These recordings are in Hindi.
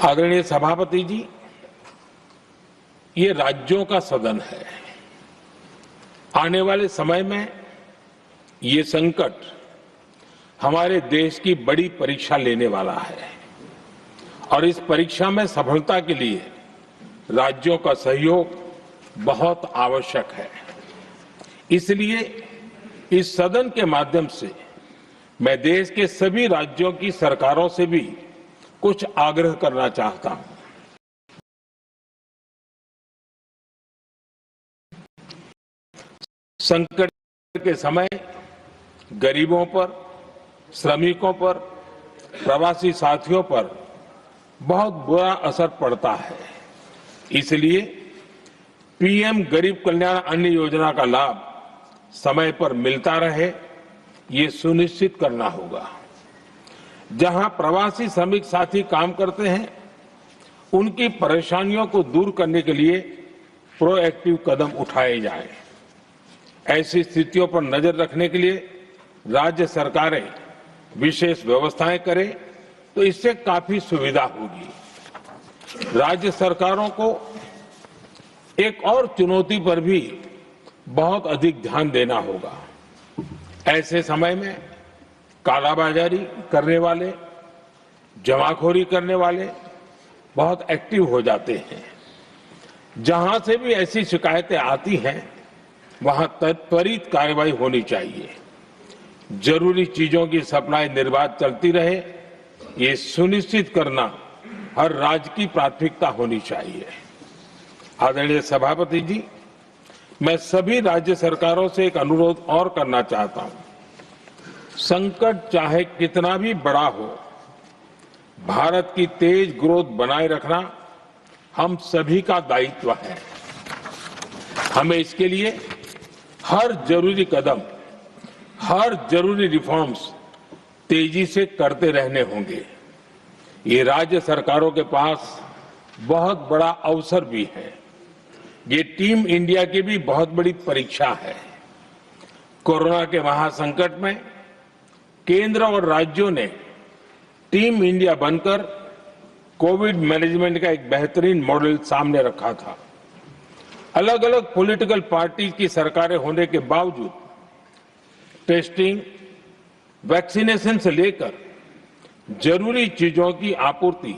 आदरणीय सभापति जी, ये राज्यों का सदन है। आने वाले समय में ये संकट हमारे देश की बड़ी परीक्षा लेने वाला है और इस परीक्षा में सफलता के लिए राज्यों का सहयोग बहुत आवश्यक है। इसलिए इस सदन के माध्यम से मैं देश के सभी राज्यों की सरकारों से भी कुछ आग्रह करना चाहता हूं। संकट के समय गरीबों पर, श्रमिकों पर, प्रवासी साथियों पर बहुत बुरा असर पड़ता है। इसलिए पीएम गरीब कल्याण अन्न योजना का लाभ समय पर मिलता रहे, ये सुनिश्चित करना होगा। जहां प्रवासी श्रमिक साथी काम करते हैं, उनकी परेशानियों को दूर करने के लिए प्रोएक्टिव कदम उठाए जाएं। ऐसी स्थितियों पर नजर रखने के लिए राज्य सरकारें विशेष व्यवस्थाएं करें तो इससे काफी सुविधा होगी। राज्य सरकारों को एक और चुनौती पर भी बहुत अधिक ध्यान देना होगा। ऐसे समय में कालाबाजारी करने वाले, जमाखोरी करने वाले बहुत एक्टिव हो जाते हैं। जहां से भी ऐसी शिकायतें आती हैं, वहां त्वरित कार्रवाई होनी चाहिए। जरूरी चीजों की सप्लाई निर्बाध चलती रहे, ये सुनिश्चित करना हर राज्य की प्राथमिकता होनी चाहिए। आदरणीय सभापति जी, मैं सभी राज्य सरकारों से एक अनुरोध और करना चाहता हूं। संकट चाहे कितना भी बड़ा हो, भारत की तेज ग्रोथ बनाए रखना हम सभी का दायित्व है। हमें इसके लिए हर जरूरी कदम, हर जरूरी रिफॉर्म्स तेजी से करते रहने होंगे। ये राज्य सरकारों के पास बहुत बड़ा अवसर भी है। ये टीम इंडिया की भी बहुत बड़ी परीक्षा है। कोरोना के महासंकट में केंद्र और राज्यों ने टीम इंडिया बनकर कोविड मैनेजमेंट का एक बेहतरीन मॉडल सामने रखा था। अलग अलग पॉलिटिकल पार्टी की सरकारें होने के बावजूद टेस्टिंग, वैक्सीनेशन से लेकर जरूरी चीजों की आपूर्ति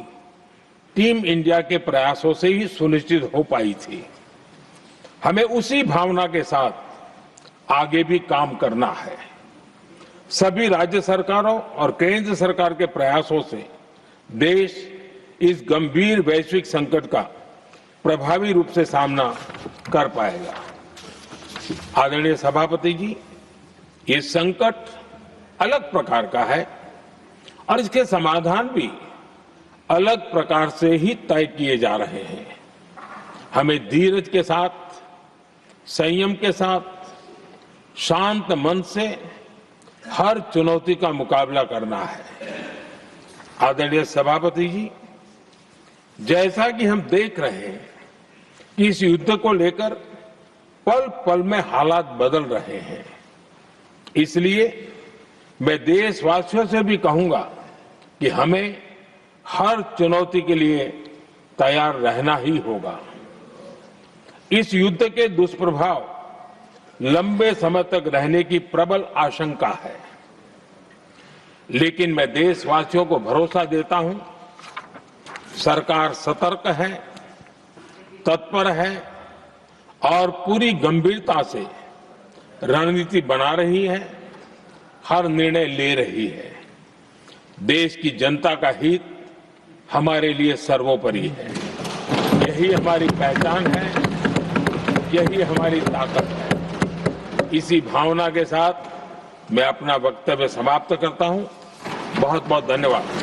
टीम इंडिया के प्रयासों से ही सुनिश्चित हो पाई थी। हमें उसी भावना के साथ आगे भी काम करना है। सभी राज्य सरकारों और केंद्र सरकार के प्रयासों से देश इस गंभीर वैश्विक संकट का प्रभावी रूप से सामना कर पाएगा। आदरणीय सभापति जी, ये संकट अलग प्रकार का है और इसके समाधान भी अलग प्रकार से ही तय किए जा रहे हैं। हमें धीरज के साथ, संयम के साथ, शांत मन से हर चुनौती का मुकाबला करना है। आदरणीय सभापति जी, जैसा कि हम देख रहे हैं कि इस युद्ध को लेकर पल पल में हालात बदल रहे हैं, इसलिए मैं देशवासियों से भी कहूंगा कि हमें हर चुनौती के लिए तैयार रहना ही होगा। इस युद्ध के दुष्प्रभाव लंबे समय तक रहने की प्रबल आशंका है, लेकिन मैं देशवासियों को भरोसा देता हूं, सरकार सतर्क है, तत्पर है और पूरी गंभीरता से रणनीति बना रही है, हर निर्णय ले रही है। देश की जनता का हित हमारे लिए सर्वोपरि है। यही हमारी पहचान है, यही हमारी ताकत है। इसी भावना के साथ मैं अपना वक्तव्य समाप्त करता हूं। बहुत बहुत धन्यवाद।